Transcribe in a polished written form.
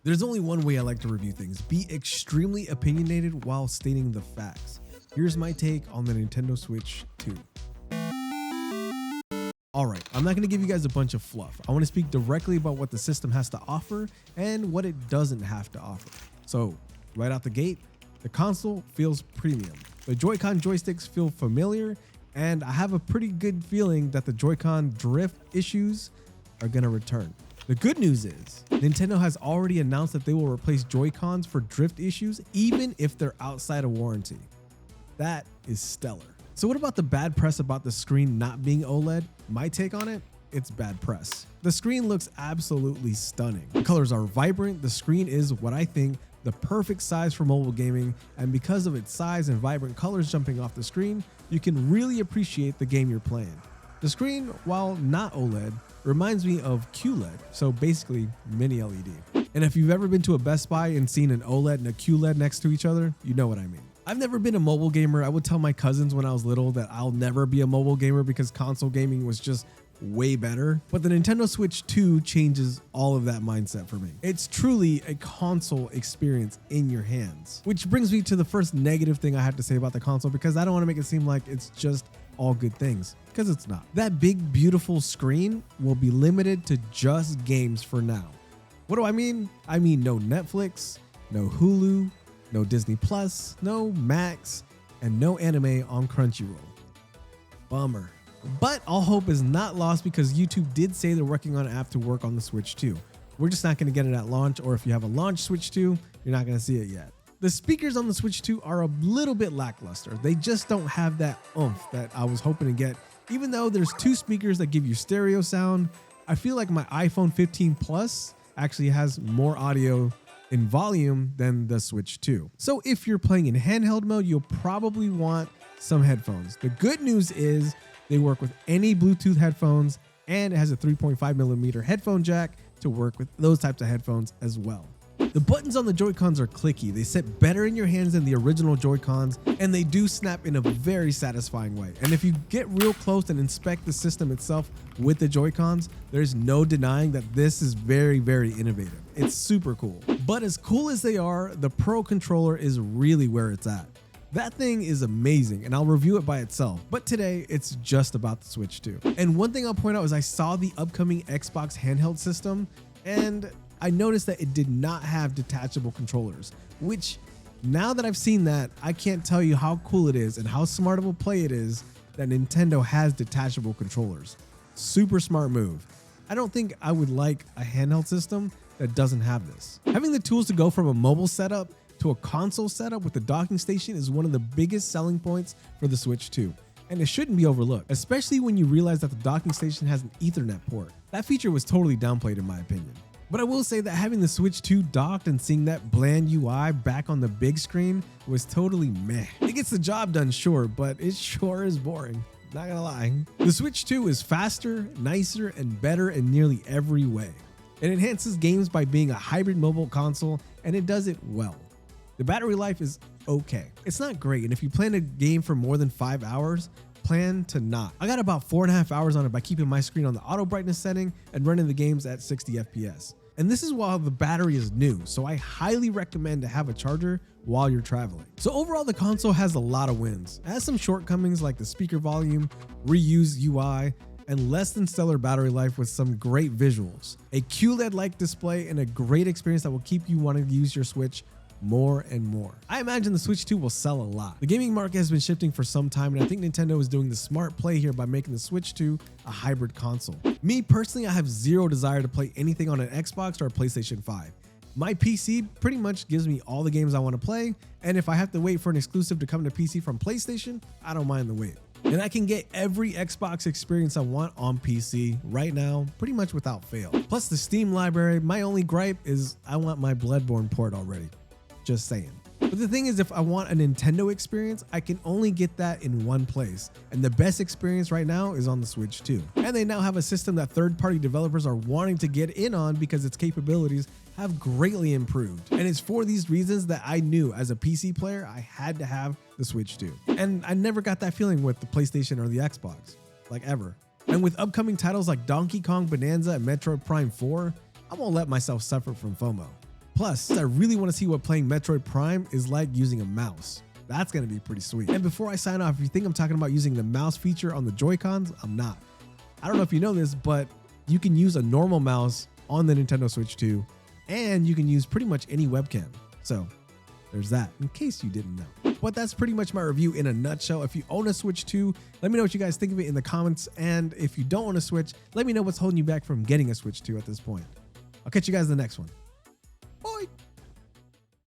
There's only one way I like to review things: be extremely opinionated while stating the facts. Here's my take on the Nintendo Switch 2. Alright, I'm not going to give you guys a bunch of fluff. I want to speak directly about what the system has to offer and what it doesn't have to offer. So, right out the gate, the console feels premium. The Joy-Con joysticks feel familiar, and I have a pretty good feeling that the Joy-Con drift issues are going to return. The good news is, Nintendo has already announced that they will replace Joy-Cons for drift issues, even if they're outside of warranty. That is stellar. So what about the bad press about the screen not being OLED? My take on it, it's bad press. The screen looks absolutely stunning. The colors are vibrant. The screen is what I think the perfect size for mobile gaming, and because of its size and vibrant colors jumping off the screen, you can really appreciate the game you're playing. The screen, while not OLED, reminds me of QLED, so basically mini LED. And if you've ever been to a Best Buy and seen an OLED and a QLED next to each other, you know what I mean. I've never been a mobile gamer. I would tell my cousins when I was little that I'll never be a mobile gamer because console gaming was just way better. But the Nintendo Switch 2 changes all of that mindset for me. It's truly a console experience in your hands. Which brings me to the first negative thing I have to say about the console, because I don't want to make it seem like it's just all good things, because it's not. That big, beautiful screen will be limited to just games for now. What do I mean? I mean no Netflix, no Hulu, no Disney Plus, no Max, and no anime on Crunchyroll. Bummer. But all hope is not lost, because YouTube did say they're working on an app to work on the Switch 2. We're just not going to get it at launch, or if you have a launch Switch 2, you're not going to see it yet. The speakers on the Switch 2 are a little bit lackluster. They just don't have that oomph that I was hoping to get. Even though there's two speakers that give you stereo sound, I feel like my iPhone 15 Plus actually has more audio in volume than the Switch 2. So if you're playing in handheld mode, you'll probably want some headphones. The good news is they work with any Bluetooth headphones, and it has a 3.5mm headphone jack to work with those types of headphones as well. The buttons on the Joy-Cons are clicky. They sit better in your hands than the original Joy-Cons, and they do snap in a very satisfying way. And if you get real close and inspect the system itself with the Joy-Cons, there's no denying that this is very, very innovative. It's super cool. But as cool as they are, the Pro controller is really where it's at. That thing is amazing, and I'll review it by itself, but today it's just about the Switch 2. And one thing I'll point out is I saw the upcoming Xbox handheld system, and I noticed that it did not have detachable controllers, which, now that I've seen that, I can't tell you how cool it is and how smart of a play it is that Nintendo has detachable controllers. Super smart move. I don't think I would like a handheld system that doesn't have this. Having the tools to go from a mobile setup to a console setup with the docking station is one of the biggest selling points for the Switch 2. And it shouldn't be overlooked, especially when you realize that the docking station has an Ethernet port. That feature was totally downplayed in my opinion. But I will say that having the Switch 2 docked and seeing that bland UI back on the big screen was totally meh. It gets the job done, sure, but it sure is boring. Not gonna lie. The Switch 2 is faster, nicer, and better in nearly every way. It enhances games by being a hybrid mobile console, and it does it well. The battery life is okay. It's not great, and if you plan a game for more than 5 hours, plan to not. I got about 4.5 hours on it by keeping my screen on the auto brightness setting and running the games at 60 FPS. And this is while the battery is new, so I highly recommend to have a charger while you're traveling. So overall, the console has a lot of wins. It has some shortcomings like the speaker volume, reused UI, and less than stellar battery life with some great visuals. A QLED-like display and a great experience that will keep you wanting to use your Switch more and more. I imagine the Switch 2 will sell a lot. The gaming market has been shifting for some time, and I think Nintendo is doing the smart play here by making the Switch 2 a hybrid console. Me personally, I have zero desire to play anything on an Xbox or a PlayStation 5. My PC pretty much gives me all the games I want to play, and if I have to wait for an exclusive to come to PC from PlayStation, I don't mind the wait. And I can get every Xbox experience I want on PC right now, pretty much without fail. Plus the Steam library, my only gripe is I want my Bloodborne port already. Just saying. But the thing is, if I want a Nintendo experience, I can only get that in one place. And the best experience right now is on the Switch 2. And they now have a system that third-party developers are wanting to get in on because its capabilities have greatly improved. And it's for these reasons that I knew as a PC player, I had to have the Switch 2. And I never got that feeling with the PlayStation or the Xbox, like ever. And with upcoming titles like Donkey Kong Bonanza and Metroid Prime 4, I won't let myself suffer from FOMO. Plus, I really want to see what playing Metroid Prime is like using a mouse. That's going to be pretty sweet. And before I sign off, if you think I'm talking about using the mouse feature on the Joy-Cons, I'm not. I don't know if you know this, but you can use a normal mouse on the Nintendo Switch 2, and you can use pretty much any webcam. So there's that, in case you didn't know. But that's pretty much my review in a nutshell. If you own a Switch 2, let me know what you guys think of it in the comments. And if you don't own a Switch, let me know what's holding you back from getting a Switch 2 at this point. I'll catch you guys in the next one. Bye.